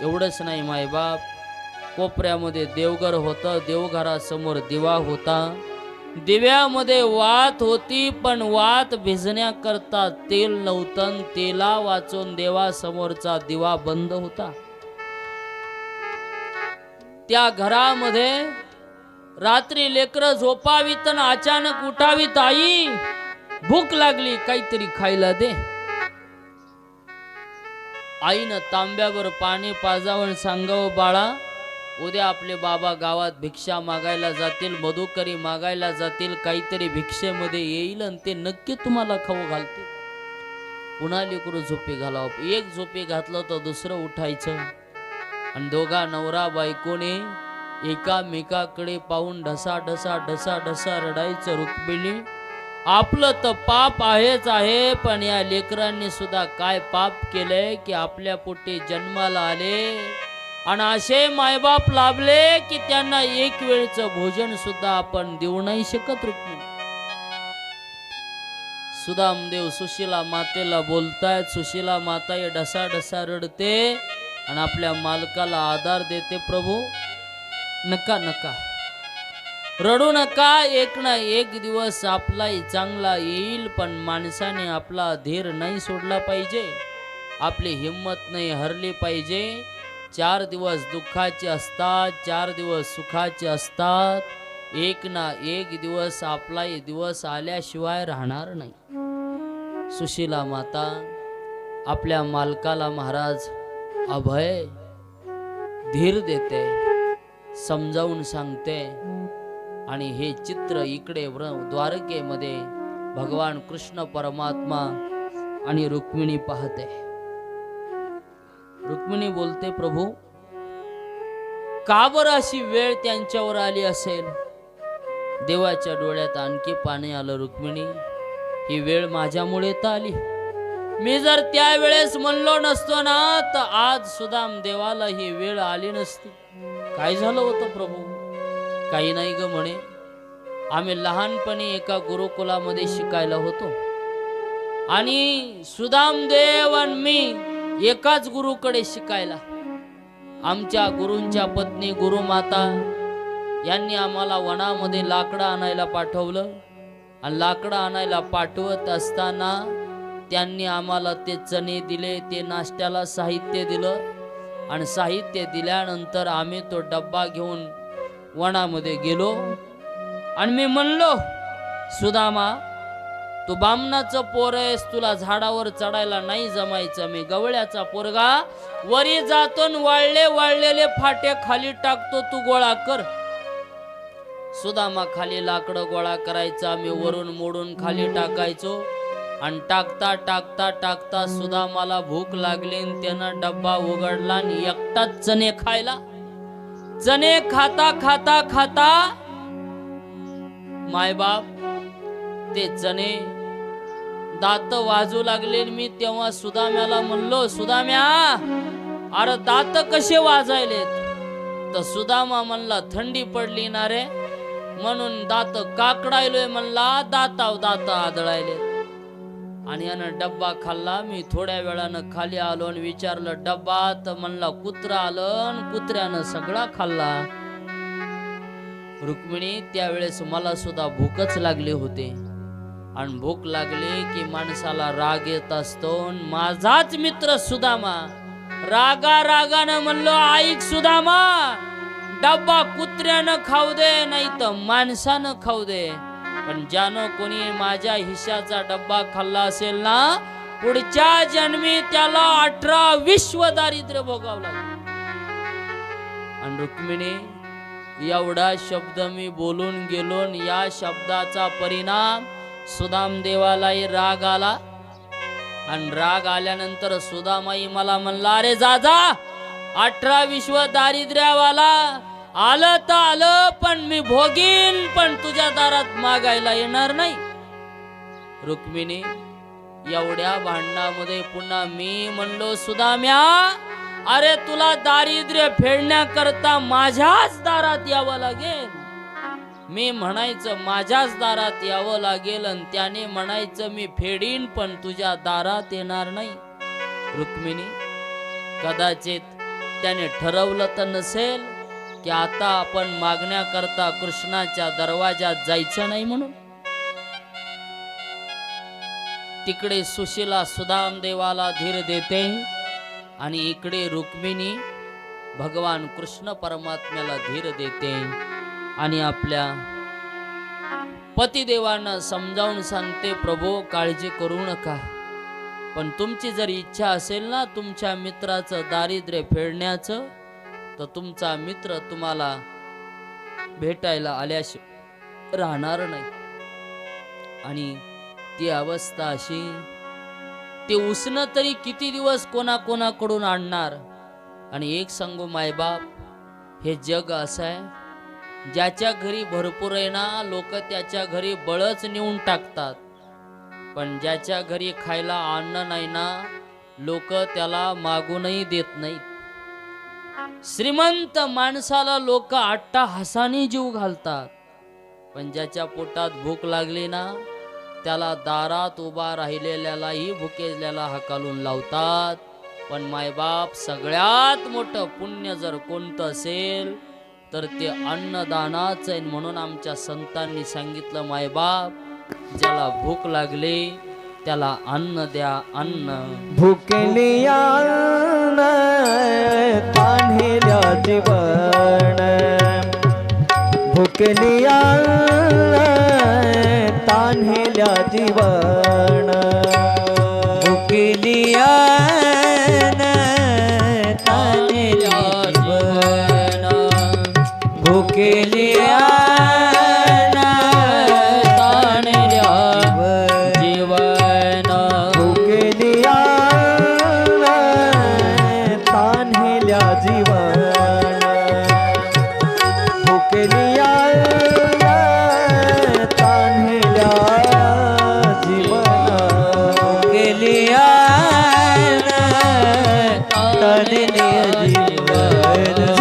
एवढंच नाही मायबाप, कोपऱ्यामध्ये देवघर होतं, देवघरासमोर दिवा होता, दिव्यामध्ये वात होती, पण वात भिजण्याकरता तेल नव्हतं, तेला वाचून देवासमोरचा दिवा बंद होता. त्या घरामध्ये रात्री लेकरं झोपावीत आणि अचानक उठावीत, आई भूक लागली, काहीतरी खायला दे. आईनं तांब्यावर पाणी पाजावून सांगावं, बाळा उद्या आपले बाबा गावात भिक्षा मागायला जातील, मधुकरी मागायला जातील, काहीतरी भिक्षेमध्ये येईल आणि ते नक्की तुम्हाला खाऊ घालतील. पुन्हा लेकरू झोपी घालावं. एक झोपी घातलं तर दुसरं उठायचं आणि दोघा नवरा बायकोने एकामेकाकडे पाहून ढसा ढसा ढसा ढसा रडायचं. रुक्मिणी, आपलं तर पाप आहेच आहे, पण या लेकरांनी सुद्धा काय पाप केलंय की आपल्या पोटी जन्माला आले आणि असे मायबाप लाभले की त्यांना एक वेळचं भोजन सुद्धा आपण देऊ नाही शकत. रुक्मिणी, सुदामदेव सुशीला मातेला बोलतायत. सुशीला माता ये ढसा ढसा रडते आणि आपल्या मालकाला आधार देते. प्रभू नका नका रडू नका, एक ना एक दिवस आपलाही चांगला येईल, पण माणसाने आपला धीर नाही सोडला पाहिजे, आपली हिम्मत नाही हरली पाहिजे. 4 दिवस दुःखाचे असतात, 4 दिवस सुखाचे असतात, एक ना एक दिवस आपलाही दिवस आल्याशिवाय राहणार नाही. सुशीला माता आपल्या मालकाला महाराज अभय धीर देते, समजावून सांगते. आणि हे चित्र इकडे द्वारकेमध्ये भगवान कृष्ण परमात्मा आणि रुक्मिणी पाहते. रुक्मिणी बोलते, प्रभू का बरं अशी वेळ त्यांच्यावर आली असेल? देवाच्या डोळ्यात आणखी पाणी आलं. रुक्मिणी, ही वेळ माझ्यामुळे तर आली. मी जर त्यावेळेस म्हणलो नसतो ना तर आज सुदाम देवाला ही वेळ आली नसती. काय झालं होतं प्रभू? काही नाही ग म्हणे, आम्ही लहानपणी एका गुरुकुलामध्ये शिकायला होतो आणि सुदामदेव आणि मी एकाच गुरुकडे शिकायला. आमच्या गुरूंच्या पत्नी गुरुमाता यांनी आम्हाला वनामध्ये लाकडं आणायला पाठवलं आणि लाकडं आणायला पाठवत असताना त्यांनी आम्हाला ते चणे दिले, ते नाश्त्याला साहित्य दिलं आणि साहित्य दिल्यानंतर आम्ही तो डब्बा घेऊन वनामध्ये गेलो आणि मी म्हणलो, सुदामा तू बामणाचं पोर आहेस, तुला झाडावर चढायला नाही जमायचं, मी गवळ्याचा पोरगा वरी जातो, वाळले वाळलेले फाटे खाली टाकतो, तू गोळा कर. सुदामा खाली लाकडं गोळा करायचा, मी वरून मोडून खाली टाकायचो आणि टाकता टाकता टाकता सुदामाला भूक लागली, त्यानं डब्बा उघडला आणि एकटाच चणे खायला. चणे खाता खाता खाता मायबाप ते चणे दात वाजू लागले. मी तेव्हा सुदाम्याला म्हणलो, सुदाम्या अरे दात कसे वाजायलेत? तर सुदामा म्हणला, थंडी पडली ना रे म्हणून दात काकडायलोय म्हणला, दाताव दात आदळायले. आणि यानं डब्बा खाल्ला. मी थोड्या वेळानं खाली आलो आणि विचारलं डब्बा, तर म्हणला कुत्रा आलं आणि कुत्र्यानं सगळा खाल्ला. रुक्मिणी, त्यावेळेस मला सुद्धा भूकच लागले होते आणि भूक लागली की माणसाला राग येत असतो. माझाच मित्र सुदामा रागा रागानं म्हणलो, ऐक सुदामा, डब्बा कुत्र्यानं खाऊ दे नाही तर माणसानं खाऊ दे, पण ज्यानं कोणी माझ्या हिश्शाचा डब्बा खाल्ला असेल ना, पुढच्या जन्मी त्याला 18 विश्व दारिद्र्य भोगावं लागेल. आणि रुक्मिणी, एवढा शब्द मी बोलून गेलो आणि या शब्दाचा परिणाम सुदामदेवालाही राग आला आणि राग आल्यानंतर सुदामाई मला म्हणला, अरे जा जा, 18 विश्व दारिद्र्यावाला आलं तर आलं, पण मी भोगीन, पण तुझ्या दारात मागायला येणार नाही. रुक्मिणी, एवढ्या भांडणामध्ये पुन्हा मी म्हणलो, सुदाम्या अरे तुला दारिद्र्य फेडण्याकरता माझ्याच दारात यावं लागेल. मी म्हणायचं माझ्याच दारात यावं लागेल आणि त्याने म्हणायचं मी फेडीन, पण तुझ्या दारात येणार नाही. रुक्मिणी, कदाचित त्याने ठरवलं तर नसेल की आता आपण मागण्याकरता कृष्णाच्या दरवाजात जायचं नाही म्हणून. तिकडे सुशीला सुदाम देवाला धीर देते आणि इकडे रुक्मिणी भगवान कृष्ण परमात्म्याला धीर देते आणि आपल्या पतिदेवांना समजावून सांगते, प्रभू काळजी करू नका, पण तुमची जर इच्छा असेल ना तुमच्या मित्राचं दारिद्र्य फेडण्याचं, तर तुमचा मित्र तुम्हाला भेटायला आल्याशिवाय राहणार नाही. आणि ती अवस्था अशी, ते उसणं तरी किती दिवस कोणाकोणाकडून आणणार. आणि एक सांगू मायबाप, हे जग असं आहे, ज्याच्या घरी भरपूर आहे ना लोक त्याच्या घरी बळच नेऊन टाकतात, पण ज्याच्या घरी खायला अन्न नाही ना लोक त्याला मागूनही देत नाहीत. श्रीमंत माणसाला लोक अट्टाहासाने जीव घालतात, पण ज्याच्या पोटात भूक लागली ना त्याला दारात उभा राहिलेल्यालाही भुकेल्याला हकालून लावतात. पण मायबाप, सगळ्यात मोठं पुण्य जर कोणतं असेल तर ते अन्नदानाच आहे. म्हणून आमच्या संतांनी सांगितलं, मायबाप ज्याला भूक लागली त्याला अन्न द्या. अन्न भुकेली अन्न तान्हेल्या जीवन, भुकेली अन्न तान्हेल्या जीवन, भुकेली अन्न तान्हेल्या जीवन, भुकेली अन्न तान्हेल्या जीवन, भुकेली अन्न तान्हेल्या जीवन, भुकेली अन्न तान्हेल्या जीवन, भुकेली अन्न तान्हेल्या जीवन,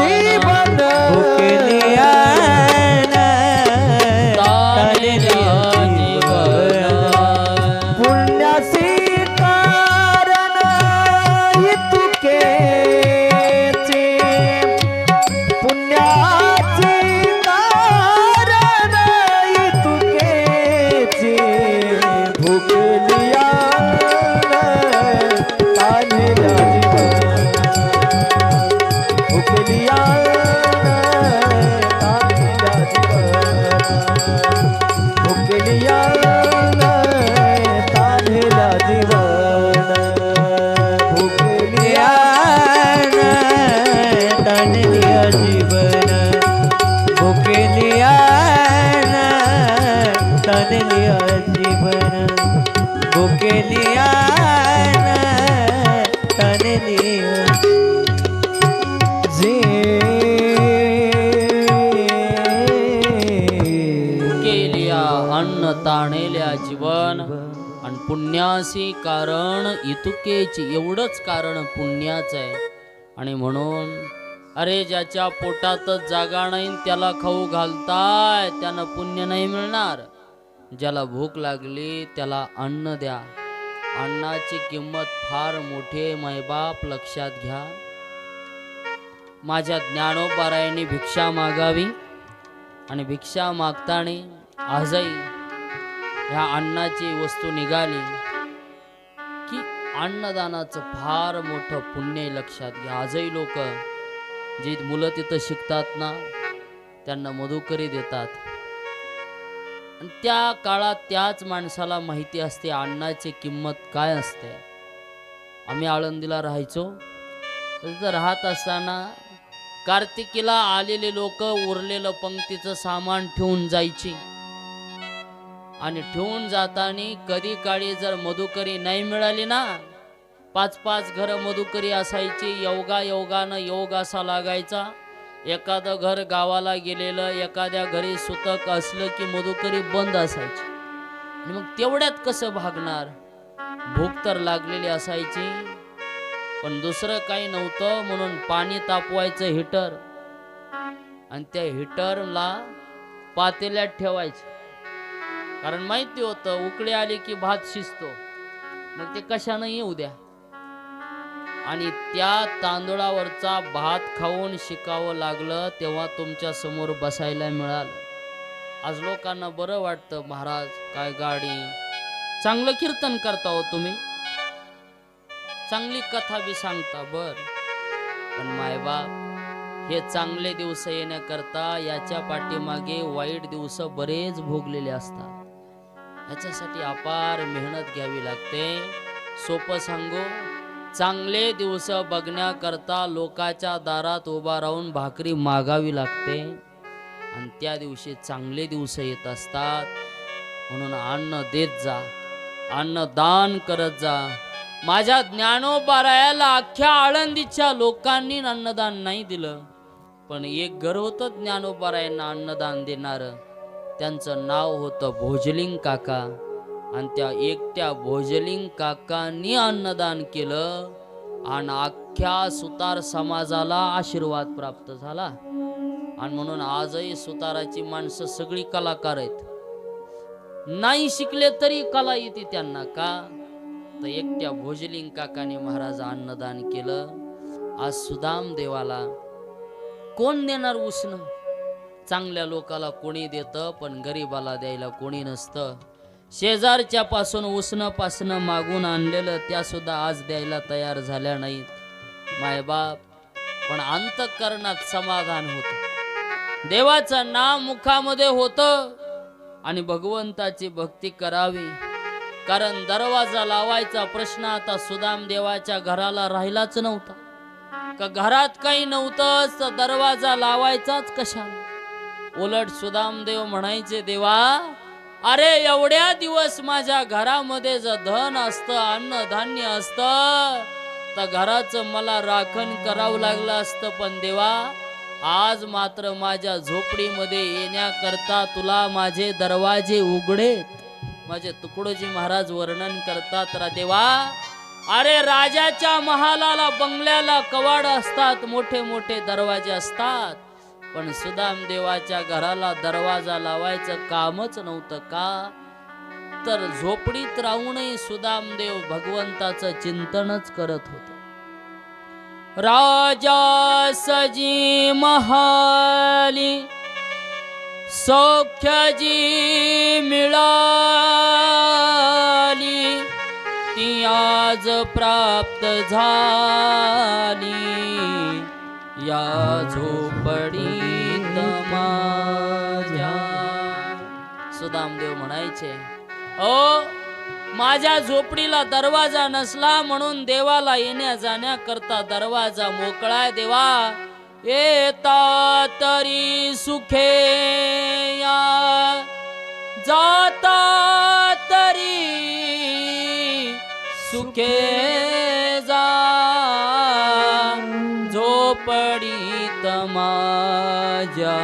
जीवन भुकेली अन्न तान्हेल्या जीवन, पुण्यासी कारण इतुकेचे, पुण्याचे कारण इतुकेचे, भुकेली अन्न तान्हेल्या जीवन, भुकेली अन्न तान्हेल्या जीवन, भुकेली अन्न तान्हेल्या जीवन, भुकेली अन्न तान्हेल्या जीवन, भुकेली अन्न तान्हेल्या जीवन, भुकेली अन्न तान्हेल्या केलिया अन्न ताणेल्या जीवन. आणि पुण्यासी कारण इतुकेची, एवढंच कारण पुण्याचं आहे. आणि म्हणून अरे ज्याच्या पोटातच जागा नाही त्याला खाऊ घालताय, त्यानं पुण्य नाही मिळणार. ज्याला भूक लागली त्याला अन्न द्या. अन्नाची किंमत फार मोठी आहे मायबाप, लक्षात घ्या. माझ्या ज्ञानोबारायांनी भिक्षा मागावी आणि भिक्षा मागताना आजही ह्या अन्नाची वस्तू निघाली की अन्नदानाचं फार मोठं पुण्य आहे, लक्षात घ्या. आजही लोक जे मुलं तिथं शिकतात ना त्यांना मधुकरी देतात. आणि त्या काळात त्याच माणसाला माहिती असते अन्नाची किंमत काय असते. आम्ही आळंदीला राहायचो, तिथं राहत असताना कार्तिकीला आलेले लोक उरलेलं पंक्तीचं सामान ठेवून जायची. आणि ठेवून जाताना कधी काळी जर मधुकरी नाही मिळाली ना, 5-5 घर मधुकरी असायची. योगानं योग असा लागायचा. एखादं घर गावाला गेलेलं, एखाद्या घरी सुतक असलं की मधुकरी बंद असायची. आणि मग तेवढ्यात कसं भागणार, भूक तर लागलेली असायची. पण दुसरं काही नव्हतं म्हणून पाणी तापवायचं हिटर, आणि त्या हिटरला पातेल्यात ठेवायचं. कारण माहिती होतं उकळी आली की भात शिजतो, मग ते कशानं येऊ द्या. आणि त्या तांदूळावरचा भात खाऊन शिकावं लागलं तेव्हा तुमच्या समोर बसायला मिळालं. आज लोकांना बरं वाटतं, महाराज काय गाडी, चांगलं कीर्तन करता हो तुम्ही, चांगली कथा बी सांगता बर, पण मायबाप हे चांगले दिवस येण्याकरता याच्या पाठीमागे वाईट दिवस बरेच भोगलेले असतात. याच्यासाठी अपार मेहनत घ्यावी लागते. सोपं सांगू, चांगले दिवस बघण्याकरता लोकाच्या दारात उभा राहून भाकरी मागावी लागते आणि त्या दिवशी चांगले दिवस येत असतात. म्हणून अन्न देत जा, अन्नदान करत जा. माझ्या ज्ञानोबारायाला अख्ख्या आळंदीच्या लोकांनी अन्नदान नाही दिलं, पण एक घर होतं ज्ञानोबारायांना अन्नदान देणारं. त्यांचं नाव होतं भोजलिंग काका आणि त्या एकट्या भोजलिंग काकांनी अन्नदान केलं आणि अख्ख्या सुतार समाजाला आशीर्वाद प्राप्त झाला. आणि म्हणून आजही सुताराची माणसं सगळी कलाकार आहेत. नाही शिकले तरी कला येते त्यांना. का तर एकट्या भोजलिंग काकाने महाराज अन्नदान केलं. आज सुदाम देवाला कोण देणार उसनं? चांगल्या लोकाला कोणी देतं, पण गरीबाला द्यायला कोणी नसतं. शेजारच्या पासून उसनं पासनं मागून आणलेलं त्या सुद्धा आज द्यायला तयार झाल्या नाहीत. मायबाप, पण अंतःकरणात समाधान होतं, देवाचं नाम मुखामध्ये होतं आणि भगवंताची भक्ती करावी. कारण दरवाजा लावायचा प्रश्न आता सुदाम देवाच्या घराला राहिलाच नव्हता. का घरात काही नव्हतंच तर दरवाजा लावायचाच कशाला? उलट सुदामदेव म्हणायचे, देवा अरे एवढ्या दिवस माझ्या घरामध्ये जर धन असतं, अन्नधान्य असतं तर घराचं मला राखण करावं लागलं असतं, पण देवा आज मात्र माझ्या झोपडीमध्ये येण्याकरता तुला माझे दरवाजे उघडेत. माझे तुकडोजी महाराज वर्णन करतात, देवा अरे राजाच्या महालाला बंगल्याला कवाड असतात, मोठे मोठे दरवाजे असतात, पण सुदाम देवाच्या घराला दरवाजा लावायचं कामच नव्हतं. का तर झोपडीत राहूनही सुदामदेव भगवंताचं चिंतनच करत होते. राजा सजी महाली सौख्यजी मिळाली, ती आज प्राप्त झाली या झोपडीत माझ्या. सुदामदेव म्हणायचे, ओ माझ्या झोपडीला दरवाजा नसला म्हणून देवाला येण्या जाण्याकरता दरवाजा मोकळा. देवा येता तरी सुखे या, जाता तरी सुखे जा, झोपडीत माझ्या,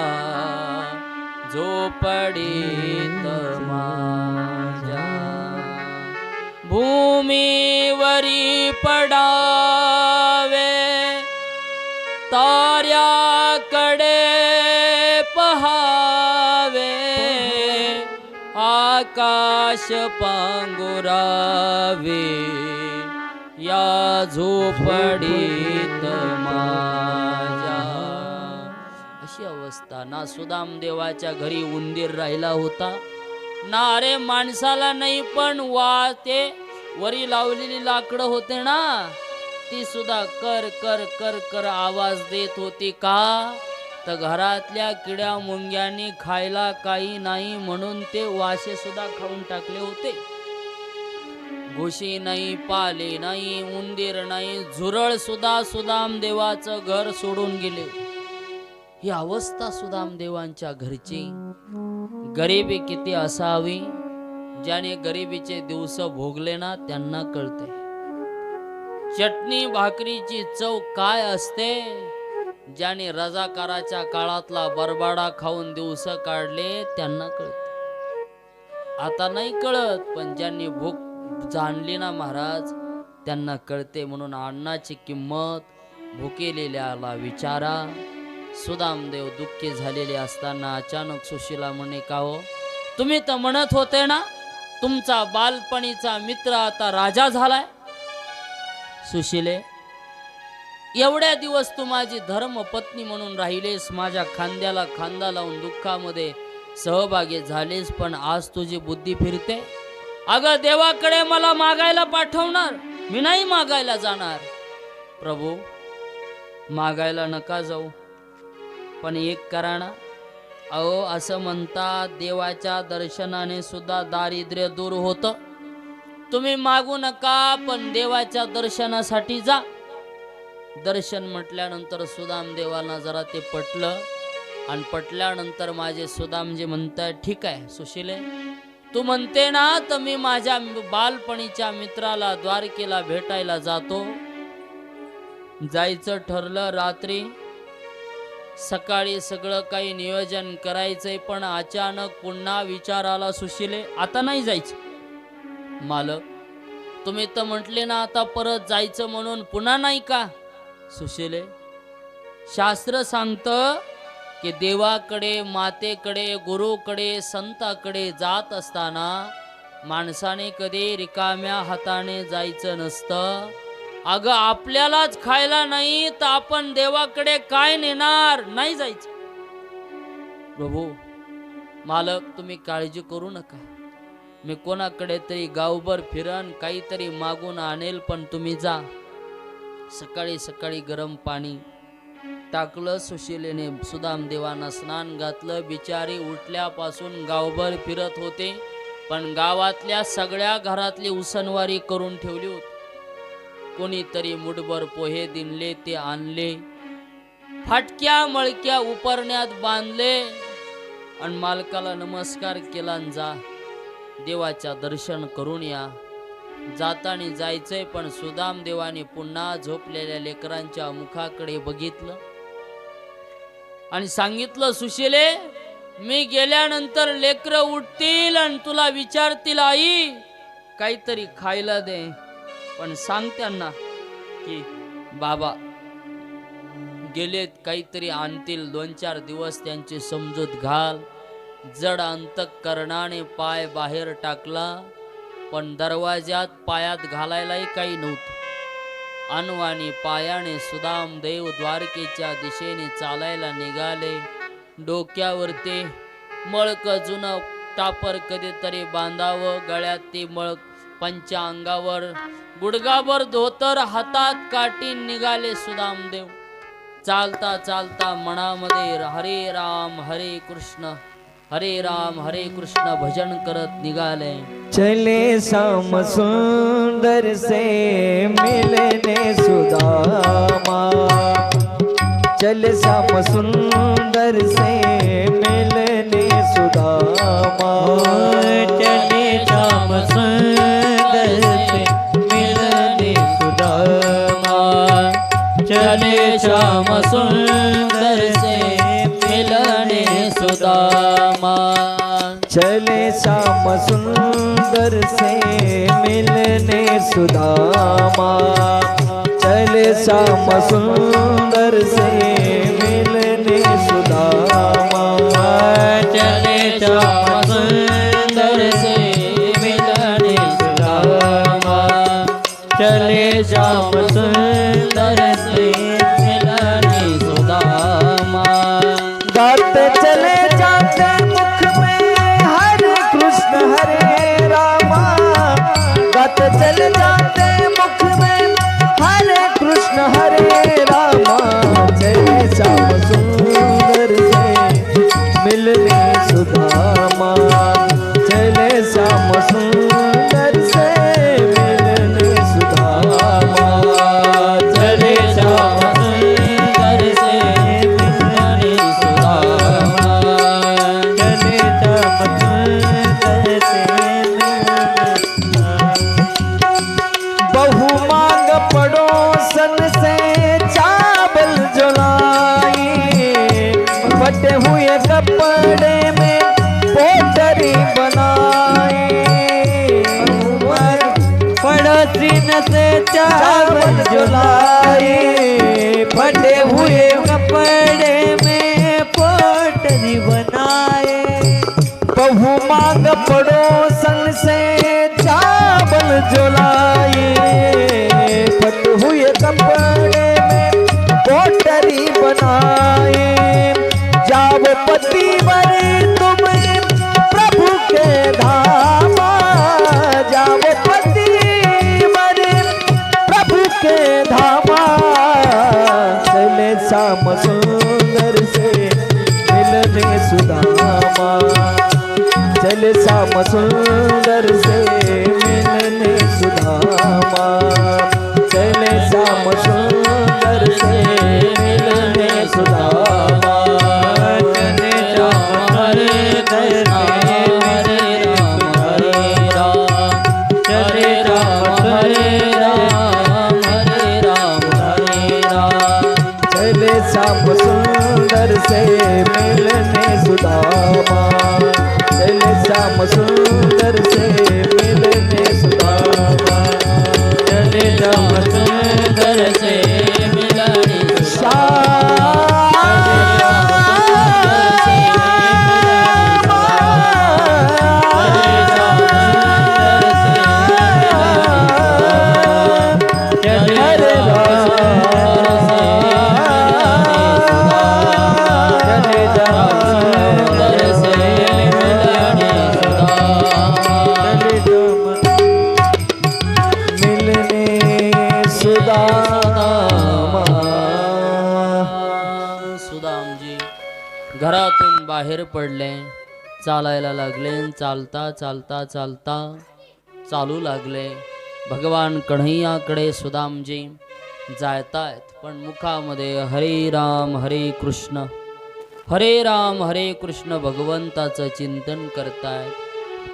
झोपडीत माझ्या. भूमीवरी पडावे तार्याकडे पहावे, आकाश पांगुरावे या झोपडीत माझ्या. अशी अवस्था. ना सुदाम देवाच्या घरी उंदीर राहिला होता, ना अरे माणसाला नाही, पण ते वरी लावलेली लाकडं होते ना, ती सुद्धा कर कर कर कर आवाज देत होती. का तर घरातल्या किड्या मुंग्यांनी खायला काही नाही म्हणून ते वाशे सुद्धा खाऊन टाकले होते. घुशी नाही, पाले नाही, उंदीर नाही, झुरळ सुद्धा सुदाम देवाचं घर सोडून गेले. ही अवस्था सुदाम देवांच्या घरची. गरिबी किती असावी, ज्याने गरिबीचे दिवस भोगले ना त्यांना कळते. चटणी भाकरीची चव काय असते, ज्याने रजाकाराच्या काळातला बरबाडा खाऊन दिवस काढले त्यांना कळते. आता नाही कळत, पण ज्यांनी भूक जाणली ना महाराज त्यांना कळते. म्हणून अन्नाची किंमत भुकेलेल्याला विचारा. सुदामदेव दुःखी झालेले असताना अचानक सुशीला म्हणे, का हो तुम्ही तर म्हणत होते ना तुमचा बालपणीचा मित्र आता राजा झालाय. सुशीले एवढ्या दिवस तू माझी धर्म पत्नी म्हणून राहिलेस, माझ्या खांद्याला खांदा लावून दुःखामध्ये सहभागी झालेस, पण आज तुझी बुद्धी फिरते. अगं देवाकडे मला मागायला पाठवणार, मी नाही मागायला जाणार. प्रभू मागायला नका जाऊ, पण एक करा ना. अहो असं म्हणतात देवाच्या दर्शनाने सुद्धा दारिद्र्य दूर होतं. तुम्ही मागू नका, पण देवाच्या दर्शनासाठी जा. दर्शन म्हटल्यानंतर सुदाम देवाला जरा ते पटलं, आणि पटल्यानंतर माझे सुदामजी म्हणतात, ठीक आहे सुशीले, तू म्हणते ना तर मी माझ्या बालपणीच्या मित्राला द्वारकेला भेटायला जातो. जायचं ठरलं. रात्री सकाळी सगळं काही नियोजन करायचंय, पण अचानक पुन्हा विचार आला, सुशीले आता नाही जायचं. मालक तुम्ही तर म्हटले ना आता परत जायचं म्हणून, पुन्हा नाही का. सुशीले शास्त्र सांगतं की देवाकडे, मातेकडे, गुरुकडे, संताकडे जात असताना माणसाने कधी रिकाम्या हाताने जायचं नसतं. अगं आपल्यालाच खायला नाही तर आपण देवाकडे काय नेणार. नाही जायचं. प्रभू मालक तुम्ही काळजी करू नका, मी कोणाकडे तरी गावभर फिरन, काहीतरी मागून आणेल, पण तुम्ही जा. सकाळी सकाळी गरम पाणी टाकलं. सुशीलेने सुदाम देवांना स्नान घातलं. बिचारी उठल्यापासून गावभर फिरत होते, पण गावातल्या सगळ्या घरातली उसनवारी करून ठेवली होती. कोणीतरी मुठभर पोहे दिनले ते आणले, फाटक्या मळक्या उपरण्यात बांधले, आणि मालकाला नमस्कार केला आणि जा देवाच्या दर्शन करून या. जातानी जायचंय, पण सुदाम देवाने पुन्हा झोपलेल्या लेकरांच्या मुखाकडे बघितलं आणि सांगितलं, सुशीले मी गेल्यानंतर लेकरं उठतील आणि तुला विचारतील, आई काहीतरी खायला दे, पण सांग त्यांना की बाबा गेलेत, काहीतरी आणतील. 2-4 दिवस त्यांची समजूत घाल. जड अंतःकरणाने पाय बाहेर टाकला, पण दरवाज्यात पायात घालायलाही काही नव्हतं. अनवाणी पायाने सुदाम देव द्वारकेच्या दिशेने चालायला निघाले. डोक्यावरती मळक जुनं टापर कधीतरी बांधावं, गळ्यात ती मळक, पंचा अंगावर गुडगाभर धोतर, हातात काठी निघाले सुदामदेव. चालता चालता मनामध्ये हरे राम हरे कृष्ण हरे राम हरे कृष्ण भजन करत निघाले. चले श्याम सुंदर से मिलने सुदामा, चले श्याम सुंदर से मिलने सुदामा, चले श्याम सुंदर से मिलने सुदामा, चले श्याम सुंदर से मिलने सुदामा, चले श्याम सुंदर से मिलने सुदामा, चले श्याम सुंदर से मिलने सुदामा, चले श्याम सुंदर से मिलने सुदामा, चले श्याम सुंदर से मिलने सुदामा. गाते चले जाते मुख में हरे कृष्ण हरे रामा, गाते चले जाते मुख में हरे कृष्ण हरे रामा, चले श्याम सुंदर से मिलने सुदामा, चले श्याम सुंदर से मिलने सुदामा, चले श्याम सुंदर से मिलने सुदामा, चले श्याम सुंदर से बहु मांग पड़ोसन से चावल जुलाई, फटे हुए कपड़े में पोटरी बनाई, पड़ोसिन से चावल जुलाई, फटे हुए कपड़े में पोटरी बनाए, बहु मांग पड़ोसन से चावल जुलाए, फटे हुए कपड़े में बनाए। जाओ पतिवर तुम प्रभु के धामा, जाओ पतिवर प्रभु के धामा। चले श्याम सुंदर से मिलने सुदामा, चले श्याम सुंदर से मिलने सुदामा, चले श्याम सुंदर से मिलने सुदामा। चले श्याम हरे कृष्ण हरे राम, चले राम हरे राम हरे राम हरे राम। चले श्याम सुंदर से मिलने सुदामा, चले श्याम सुंदर से मिलने सुदामा, चले श्याम सुंदर से मिलने सुदामजी घरातून बाहेर पडले, चालायला लागले, चालता चालता चालता चालू लागले। भगवान कन्हैयाकडे सुदामजी जायतायत, पण मुखामध्ये हरे राम हरे कृष्ण हरे कृष्ण भगवंताचं चिंतन करतायत।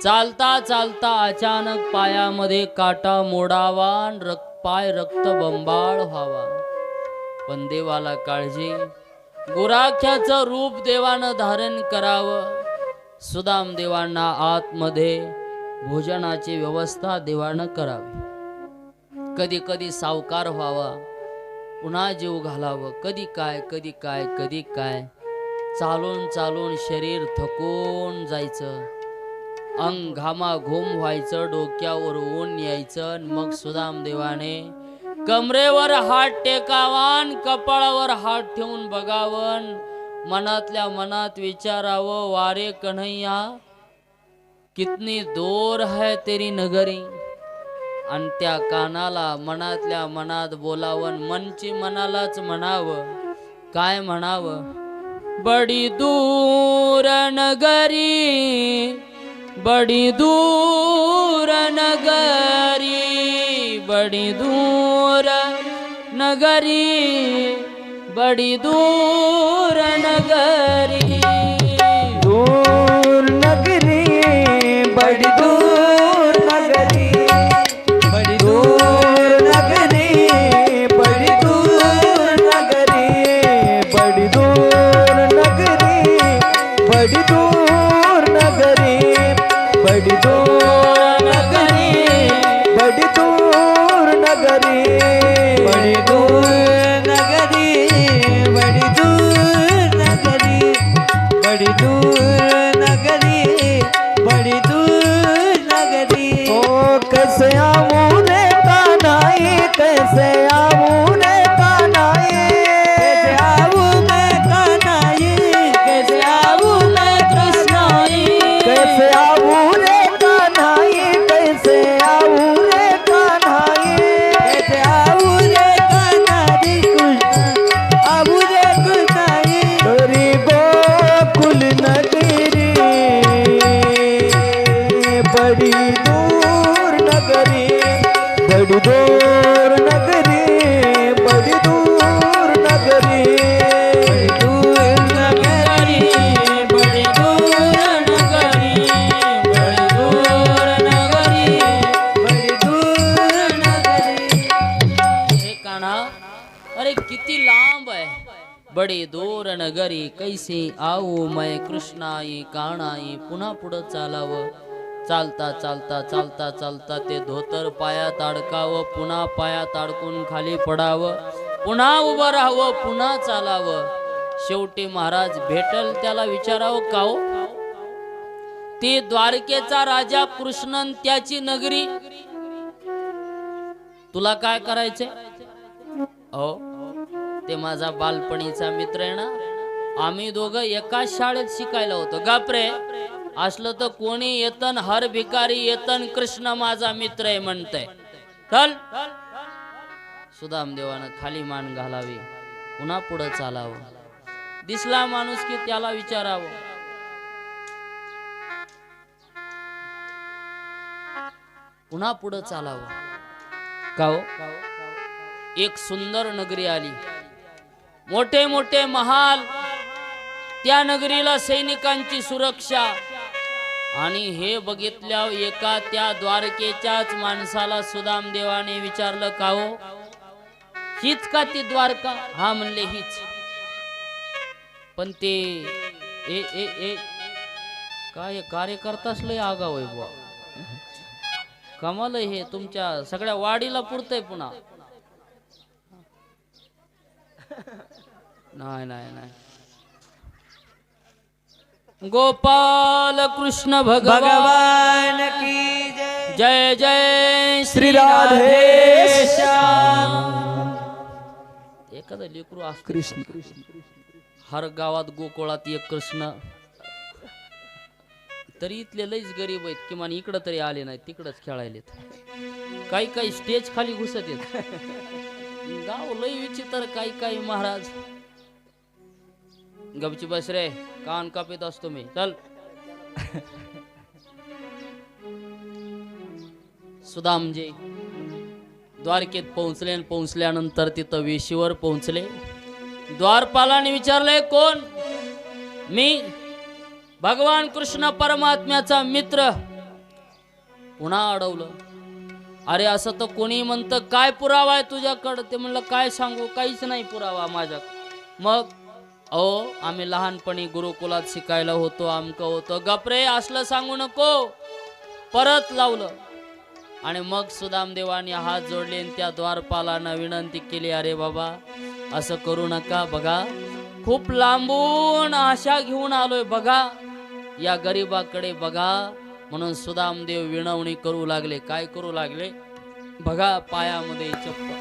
चालता चालता अचानक पायामध्ये काटा मोडावा, पाय रक्त बंबाळ व्हावा, पण देवाला काळजी, गुराख्याचं रूप देवानं धारण करावं। सुदाम देवांना आतमध्ये भोजनाची व्यवस्था देवानं करावी। कधी कधी सावकार व्हावा, पुन्हा जीव घालावं, कधी काय कधी काय कधी काय। चालून चालून शरीर थकून जायचं, अंग घामाघूम व्हायचं, डोक्यावर ऊन यायचं। मग सुदाम देवाने कमरेवर हात टेकावान, कपाळावर हात ठेवून बघावन, मनातल्या मनात विचारावं, वारे कन्हैया कितनी दूर है तेरी नगरी। आणि त्या कानाला मनातल्या मनात बोलावन, मनची मनालाच म्हणावं, काय म्हणावं, बडी दूर नगरी, बडी दूर नगरी, बड़ी दूर नगरी, बड़ी दूर नगरी। दूर नगरी, बड़ी दूर नगरी, बड़ी दूर नगरी, बड़ी दूर नगरी, बड़ी दूर नगरी, बड़ी दूर नगरी, बड़ी दूर नगरी, बड़ी दूर नगरी, बड़ी दूर नगरी, बड़ी दूर नगरी, बड़ी दूर नगरी, बड़ी दूर नगरी। ओ कैसे आऊं रे कान्हाई, कैसे आऊं रे कान्हाई, कैसे आऊं मैं कान्हाई, कैसे आऊं मैं कृष्णाई, कैसे आऊं रे कान्हाई, कैसे आऊं रे कान्हाई, कैसे आऊं रे कान्हाई कृष्ण, आऊं रे कृष्णाई। तेरी गोकुल नगरी, बड़ी दूर नगरी, बड़ी दूर नगरी, बड़ी दूर नगरी, बड़ी दूर नगरी, बड़ी दूर नगरी, बड़ी दूर नगरी, बड़ी दूर नगरी। हे कान्हा, अरे किती लांब आहे, बड़ी दूर नगरी, कैसे आऊ मैं कृष्णाई काणाई। पुन्हा पुढं चालावं, चालता चालता चालता चालता ते धोतर पायात अडकावं, पुन्हा पायात अडकून खाली पडावं, पुन्हा उभं राहावं, पुन्हा चालावं। शेवटी महाराज भेटल त्याला विचारावं, काओ ती द्वारकेचा राजा कृष्णन त्याची नगरी, तुला काय करायचे? अहो ते माझा बालपणीचा मित्र आहे ना, आम्ही दोघं एकाच शाळेत शिकायला होतो. गप्रे असलं तर कोणी येतन हर भिकारी येतन कृष्ण माझा मित्र आहे म्हणतंय. चल. सुदामदेवानं खाली मान घालावी, पुन्हा पुढं चालावं. दिसला माणूस की त्याला विचारावं, पुन्हा पुढं चालावं. का हो? एक सुंदर नगरी आली, मोठे मोठे महाल, त्या नगरीला सैनिकांची सुरक्षा. आणि हे बघितल्या एका त्या द्वारकेच्याच माणसाला सुदामदेवाने विचारलं, का हो, हीच का ती द्वारका? हा म्हणले हीच. पण ते ए ए ए काय कार्यकर्ताच लय आगाव आहे बुवा. कमाल हे तुमच्या सगळ्या वाडीला पुरतंय पुन्हा. नाही नाही नाही. गोपाल कृष्ण भगवान की जय. जय जय श्री राधेश्याम. एखादं लेकरू असतं कृष्ण हर गावात गोकुळात एक कृष्ण. तरी इथले लईच गरीब आहेत, किमान इकडं तरी आले नाही, तिकडच खेळायलेत. काही काही स्टेज खाली घुसत येत. गाव लई विचित्र. काही काही महाराज गपची बस रे, कान कापीत असतो मी. चल. सुदामजी द्वारकेत पोहोचले. पोहोचल्यानंतर तिथं वेशीवर पोहोचले. द्वारपालाने विचारले, कोण? मी भगवान कृष्ण परमात्म्याचा मित्र. पुन्हा अडवलं. अरे असं तर कोणी म्हणतं, काय पुरावा आहे तुझ्याकडं? ते म्हणलं, काय सांगू, काहीच नाही पुरावा माझ्या. मग अहो आम्ही लहानपणी गुरुकुलात शिकायला होतो, आमकं होतं. गपरे असलं सांगू नको. परत लावलं. आणि मग सुदामदेवाने हात जोडले आणि त्या द्वारपालांना विनंती केली, अरे बाबा असं करू नका. बघा खूप लांबून आशा घेऊन आलोय, बघा या गरीबाकडे बघा. म्हणून सुदामदेव विनवणी करू लागले. काय करू लागले? बघा पायामध्ये चप्पल,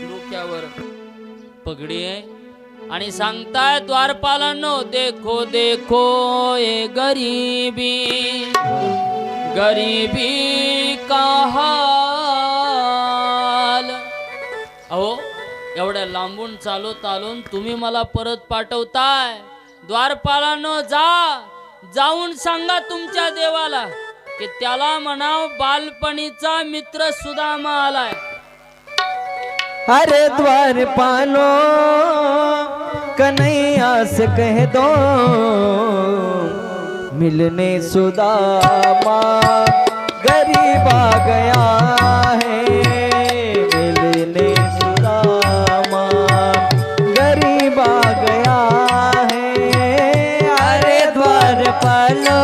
डोक्यावर पगडी आहे आणि सांगताय द्वारपालांनो, देखो देखो ये गरीबी, गरीबी का हाल. अहो एवढ्या लांबून चालून तुम्ही मला परत पाठवताय. द्वारपालांनो, जाऊन सांगा तुमच्या देवाला की त्याला म्हणाव बालपणीचा मित्र सुदामा आलाय. अरे द्वारपालो कन्हैया से कह दो, मिलने सुदामा गरीब आ गया है. मिलने सुदामा गरीब आ गया है. अरे द्वारपालो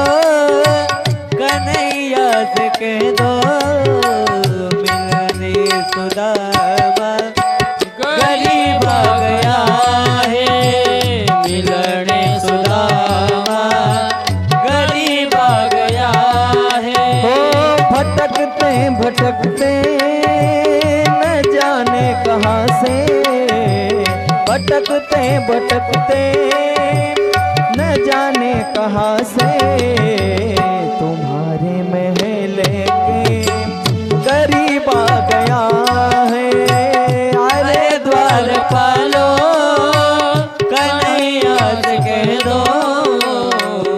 कन्हैया से कह दो, मिलने सुदामा गरीब आ गया है. मिलने सुदामा गरीब आ गया है. हो भटकते भटकते न जाने कहाँ से, भटकते भटकते न जाने कहाँ से, तुम्हारे महल के गरीब आ गया है. अरे द्वारपालो कन्हैया से कह दो,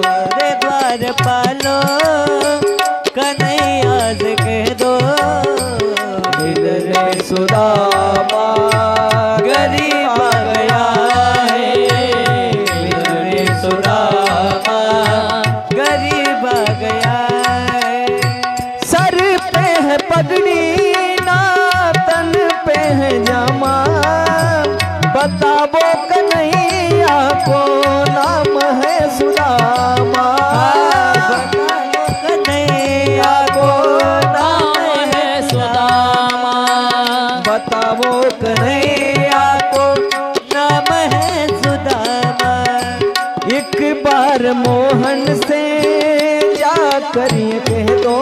अरे द्वारपालो कन्हैया से कह दो, मिलने सुदामा गरीब आ गया है. मिलने सुदामा गरीब आ गया है. सर पे है पगड़ी ना तन पे है जामा, बताबो कन्हैया को नाम है सुदामा. बताबो कन्हैया को नाम है सुदामा. बताबो कन्हैया को नाम है सुदामा. एक बार मोहन से जा कर ये कह दो,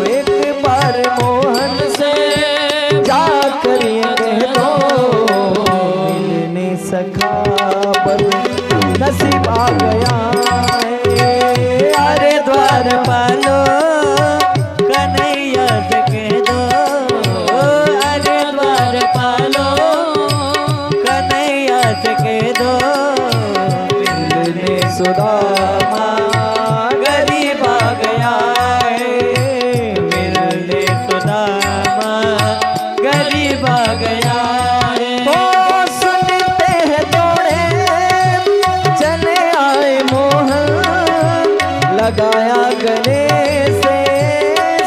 एक बार मोहन से जा कर ये कह दो, पर नसीब आ गया है। अरे द्वारपालो कन्हैया से कह दो, अरे द्वारपालो कन्हैया से कह दो, मिलने सुदामा गरीब आ गया है, मिलने सुदामा गरीब आ गया है। ओ सुनते हैं दौड़े चले आए मोहन, लगाया गले से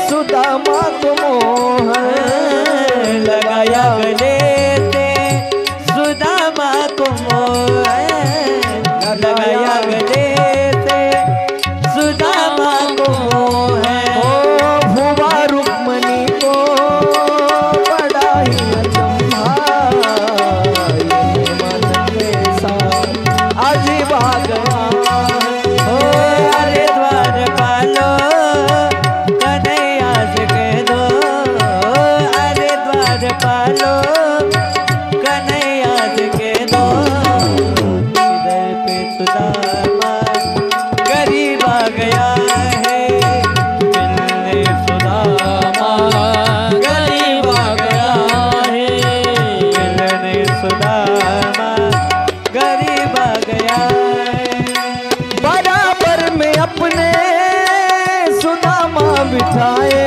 सुदामा को मोहन, लगाया गले से सुदामा को मोहन, लगाया गले से सुदामा को मोहन। ओ भुवा रुक्मणी को बड़ा ही अचंभा, ये मन कैसा अजीब आ गया। ओ अरे द्वारपालो कन्हैया से कह दो, अरे द्वारपालो कन्हैया से कह दो, इधर पे सुदामा गरीब आ गया है, मिलने सुदामा गरीब आ गया है, मिलने सुदामा गरीब आ गया है। बराबर में अपने सुदामा बिठाए,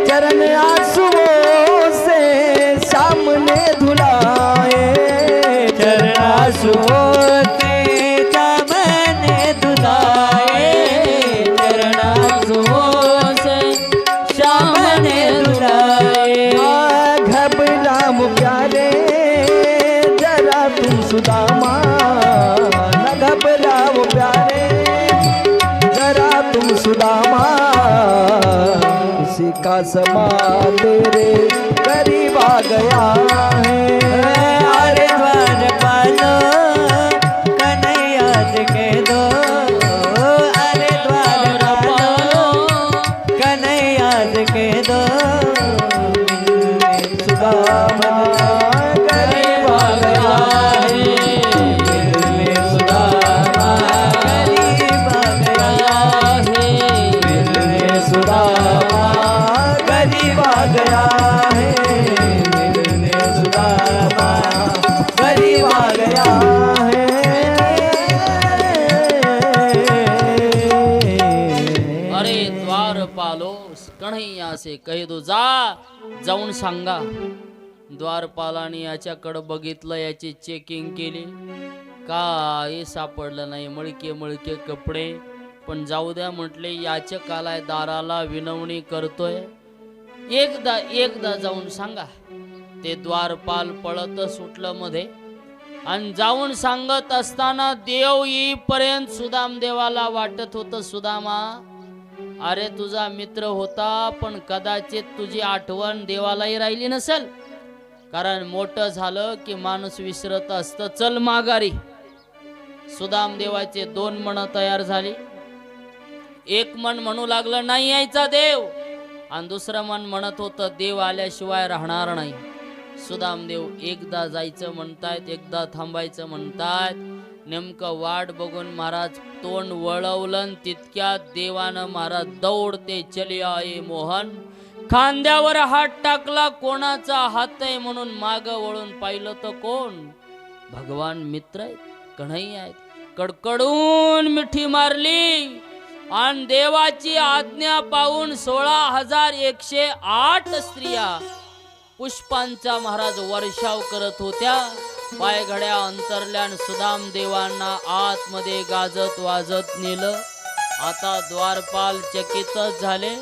चरण आंसुओं से सामने धुलाए, चरण आंसुओं से सामने धुलाए, चरण आंसुओं से सामने धुलाए। घबराम प्यारे जरा तुम सुदामा, न घबराओ प्यारे जरा तुम सुदामा, किसी का समा तेरे करीब आ गया है। अरे द्वारपालो कन्हैया से कह दो, अरे द्वारपालो कन्हैया से कह दो, मिलने सुदामा गरीब आ गया है, मिलने सुदामा गरीब आ गया है, मिलने सुदामा गरीब आ गया है, मिलने सुदामा गरीब आ गया है। अरे द्वारपालो कन्हैया से कह दो, जा जाऊन सांगा। द्वारपालाने याच्याकडं बघितलं, याची चेकिंग केली, काय सापडलं नाही, मळके मळके कपडे, पण जाऊ द्या म्हटले, याचकाला दाराला विनवणी करतोय, एकदा जाऊन सांगा। ते द्वारपाल पळत सुटलं मध्ये, आणि जाऊन सांगत असताना देव येईपर्यंत सुदाम देवाला वाटत होतं, सुदामा अरे तुझा मित्र होता, पण कदाचित तुझी आठवण देवालाही राहिली नसेल, कारण मोठं झालं की माणूस विसरत असतं, चल माघारी। सुदाम देवाचे दोन मन तयार झाली, एक मन म्हणू लागलं नाही यायचा देव, आणि दुसरं मन म्हणत होतं देव आल्याशिवाय राहणार नाही। सुदामदेव एकदा जायचं म्हणतायत, एकदा थांबायचं म्हणतायत, नेमकं वाट बघून महाराज तोंड वळवलं, तितक्यात देवानं महाराज दौडते चले आये मोहन, खांद्यावर हात टाकला, कोणाचा हात आहे म्हणून माग वळून पाहिलं तर कोण, भगवान मित्र आहेत, कन्हैया आहेत, कडकडून मिठी मारली, आणि देवाची आज्ञा पाहून 16,108 स्त्रिया पुष्पांचा महाराज वर्षाव करत होत्या, पायघड्या अंतरल्यान सुदाम देवांना आतमध्ये गाजत वाजत नेलं। आता द्वारपाल चकितच झाले,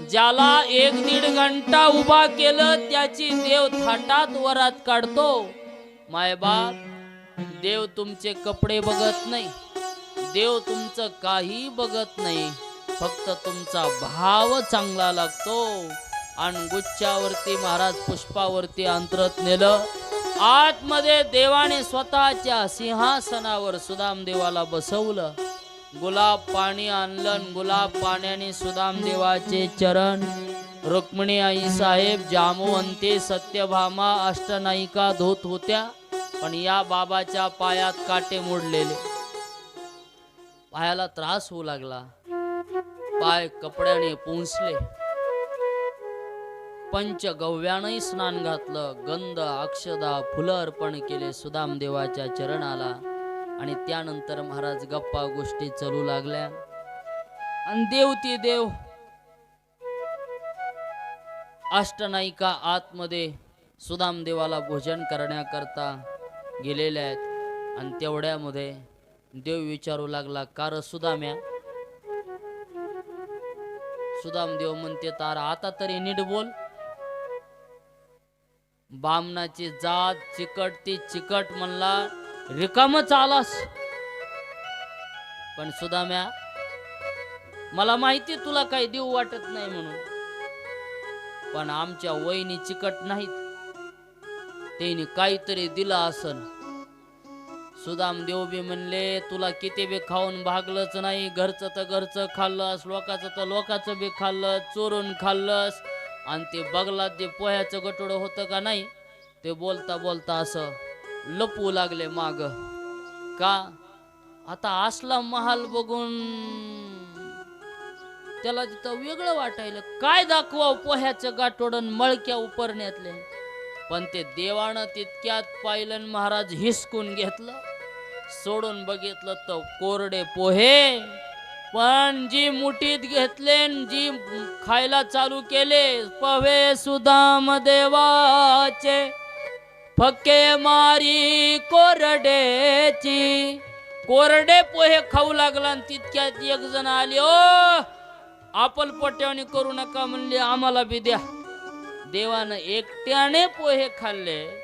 ज्याला 1-1.5 घंटा उभा केलं त्याची देव थाटात वरात काढतो। मायबाप, देव तुमचे कपडे बघत नाही, देव तुमचं काही बघत नाही, फक्त तुमचा भाव चांगला लागतो। आणि गुच्छावरती महाराज पुष्पावरती अंतरत नेलं, आतमध्ये देवाने स्वतःच्या सिंहासनावर सुदाम देवाला बसवलं, गुलाब पाणी आणलं, गुलाब पाण्याने सुदाम देवाचे चरण, रुक्मिणी आई साहेब, जामवंती, सत्यभामा, अष्टनायिका धुत होत्या। पण या बाबाच्या पायात काटे मोडलेले, पायाला त्रास होऊ लागला, पाय कपड्याने पुंसले, पंचगव्यानंही स्नान घातलं, गंध अक्षदा फुलं अर्पण केले सुदामदेवाच्या चरणाला. आणि त्यानंतर महाराज गप्पा गोष्टी चालू लागल्या. आणि देव ती देव अष्टनायिका आतमध्ये सुदामदेवाला भोजन करण्याकरता गेलेल्या आहेत. आणि तेवढ्यामध्ये देव विचारू लागला, का र सुदाम्या? सुदामदेव म्हणते, तार आता तरी नीट बोल. बामणाची जात चिकट ती चिकट म्हणला, रिकामच आलास. पण सुदाम्या, मला माहिती तुला काही देऊ वाटत नाही म्हणून, पण आमच्या वहिनी चिकट नाहीत, त्यांनी काहीतरी दिलं असन. सुदामदेव बी म्हणले, तुला किती बी खाऊन भागलंच नाही, घरचं तर घरचं खाल्लंस, लोकाचं तर लोकाचं बी खाल्लं, चोरून खाल्लंस. आणि ते बगलात जे पोह्याचं गटोडं होतं का नाही, ते बोलता बोलता असं लपवू लागले माग. का? आता असला महाल बघून त्याला तिथं वेगळं वाटायला, काय दाखवाव पोह्याचं गाठोडन मळक्या उपरण्यातले. पण ते देवानं तितक्यात पाहिलं, महाराज हिसकून घेतलं, सोडून बघितलं तर कोरडे पोहे. पण जी मुठीत घेतले, जी खायला चालू केले, पवे सुदाम देवाचे फक्के मारी कोरडेची. कोरडे पोहे खाऊ लागला. आणि तितक्यात एक जण आले, ओ आपल पोट्यावणी करू नका म्हणले, आम्हाला बी द्या. देवानं एकट्याने पोहे खाल्ले.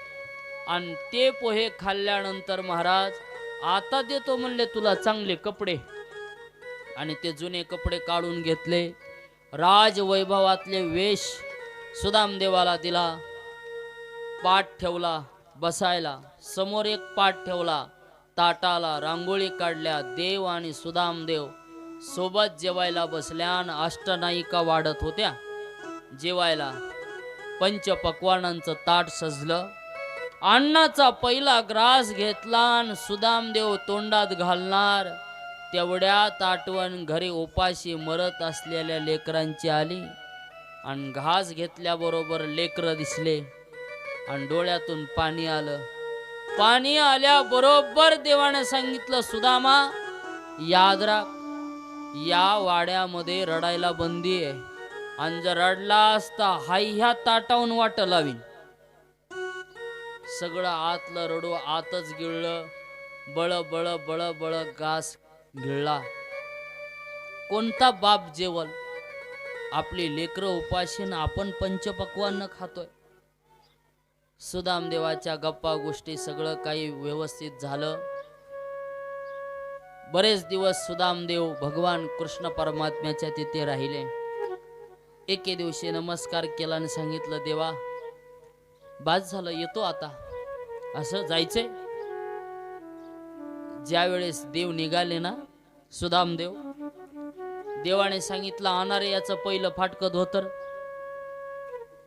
आणि ते पोहे खाल्ल्यानंतर महाराज आता देतो म्हणले तुला चांगले कपडे. आणि ते जुने कपडे काढून घेतले, राजवैभवातले वेश सुदामदेवाला दिला. पाट ठेवला बसायला, समोर एक पाट ठेवला, ताटाला रांगोळी काढल्या. देव आणि सुदामदेव सोबत जेवायला बसल्यान अष्टनायिका वाढत होत्या जेवायला. पंचपक्वानांचं ताट सजलं. अन्नाचा पहिला ग्रास घेतला आणि सुदामदेव तोंडात घालणार तेवढ्यात आठवण घरी उपाशी मरत असलेल्या लेकरांची आली. आणि घास घेतल्याबरोबर लेकरं दिसले आणि डोळ्यातून पाणी आलं. पाणी आल्याबरोबर देवाने सांगितलं, सुदामा याद राख, या वाड्यामध्ये रडायला बंदी आहे. आणि जर रडला असता हाय ह्या ताटावून वाट लावीन. सगळं आतलं रडू आतच गिळलं. बळ बळ बळ बळ घास गिळला. कोणता बाप जेवल? आपली लेकरं उपाशीन आपण पंचपक्वान्न खातोय. सुदामदेवाच्या गप्पा गोष्टी सगळं काही व्यवस्थित झालं. बरेच दिवस सुदामदेव भगवान कृष्ण परमात्म्याच्या तिथे राहिले. एके दिवशी नमस्कार केला आणि सांगितलं, देवा बास झालं, येतो आता. असं जायचंय. ज्या वेळेस देव निघाले ना, सुदामदेव, देवाने सांगितलं, आणणारे याचं पहिलं फाटकं धोतर,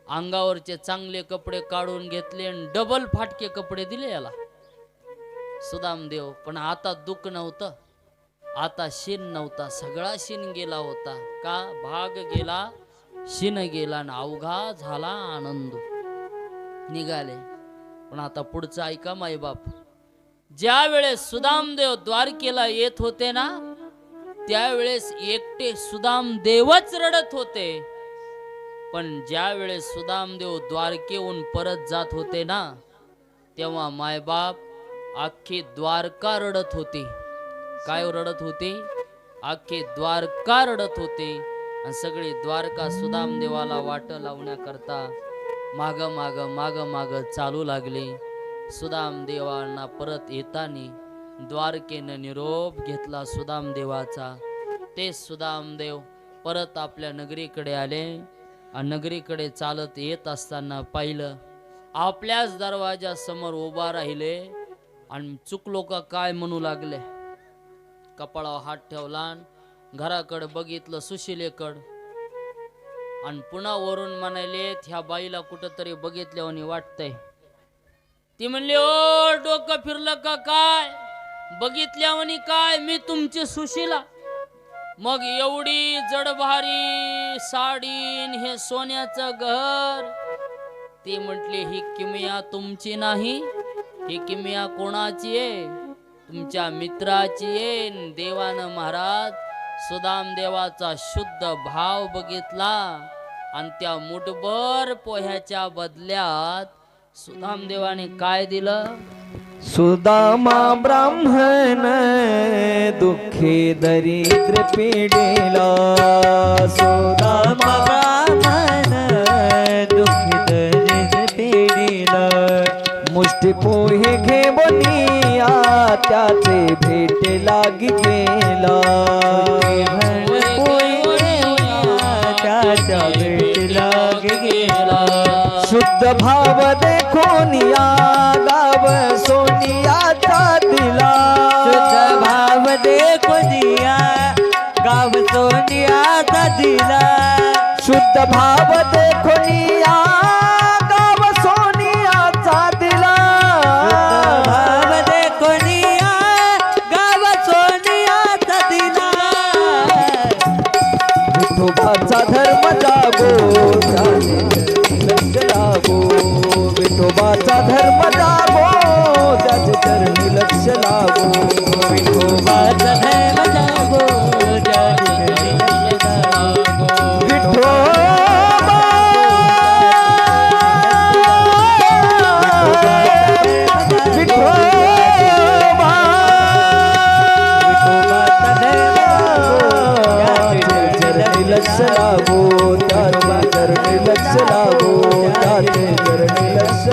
अंगावरचे चांगले कपडे काढून घेतले आणि डबल फाटके कपडे दिले याला. सुदामदेव पण आता दुःख नव्हतं, आता शिन नव्हता, सगळा शिन गेला होता. का? भाग गेला, शिन गेला आणि अवघा झाला आनंद. निघाले. पण आता पुढचं ऐका माईबाप. ज्या वेळेस सुदामदेव द्वारकेला येत होते ना, त्यावेळेस एकटे सुदामदेवच रडत होते. पण ज्या वेळेस सुदामदेव द्वारकेहून परत जात होते ना, तेव्हा मायबाप अख्खी द्वारका रडत होती. काय रडत होती? अख्खी द्वारका रडत होते. आणि सगळी द्वारका सुदामदेवाला वाट लावण्याकरता माग माग माग माग चालू लागले. सुदामदेवांना परत येताना द्वारकेनं निरोप घेतला सुदामदेवाचा. ते सुदामदेव परत आपल्या नगरीकडे आले. आणि नगरीकडे चालत येत असताना पाहिलं, आपल्याच दरवाजासमोर उभा राहिले आणि चुकलो का काय म्हणू लागले. कपाळावर हात ठेवला, घराकडे बघितलं सुशिलेकड, आणि पुन्हा वरून म्हणाले, ह्या बाईला कुठंतरी बघितल्यावानी वाटतंय. ती म्हणली ओ डोकं फिरलं का काय, बघितल्यावनी काय मी तुमची सुशीला. मग एवढी जडभारी साडीन हे सोन्याचं घर. ती म्हटली ही किमया तुमची नाही, ही किमया कोणाची आहे, तुमच्या मित्राची आहे. देवानं महाराज सुदाम देवाचा शुद्ध भाव बघितला आणि त्या मुठभर पोह्याच्या बदल्यात सुदाम देवाने काय दिलं. सुदामा ब्राह्मण दुःखी दरिद्र पीडिला. सुदामा ब्राह्मण दुःखी दरिद्र पीडिला. मुष्टी पोहे घेवनिया त्याचे भेट लागी गेला. त्याच्या भेट लागी गेला. शुद्ध भाव देखोनिया गाव सोनियाचा दिला. शुद्ध भाव देखोनिया गाव सोनियाचा दिला. शुद्ध भाव देखोनिया गाव सोनियाचा दिला. शुद्ध भाव देखोनिया गाव सोनियाचा दिला. विठोबाचा धर्म जागो त्याने लक्ष लागो. विठोबाचा धर्म जागो त्याचे चरणी लक्ष लागो. विठोबाचा धर्म जागो त्याचे चरणी लक्ष लागो. विठोबा विठोबा विठोबाचा धर्म लक्ष लागो त्याचे चरणी लक्ष लागो. त्याचे चरणी लक्ष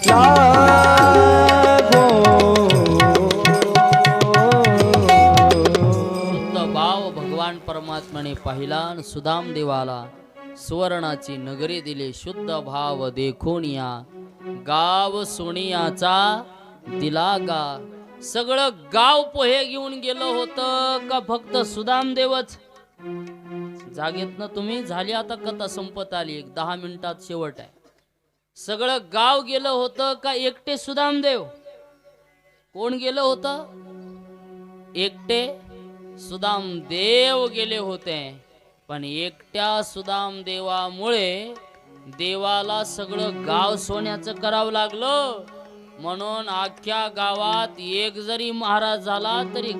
लागो. शुद्ध भाव भगवान परमात्म्याने पाहिला आणि सुदाम देवाला सुवर्णाची नगरी दिली. शुद्ध भाव देखोनिया गाव सोनियाचा दिला गा. सगळं गाव पोहे घेऊन गेलं होतं का फक्त सुदाम देवच. जागेत ना तुम्ही झाली आता कथा संपत आली. एक 10 मिनिटात शेवट आहे. सगळं गाव गेलं होतं का एकटे सुदामदेव. कोण गेलं होतं, एकटे सुदामदेव गेले होते. पण एकट्या सुदामदेवामुळे देवाला सगळं गाव सोन्याचं करावं लागलं. म्हणून अख्ख्या गावात एक जरी महाराज झाला तरी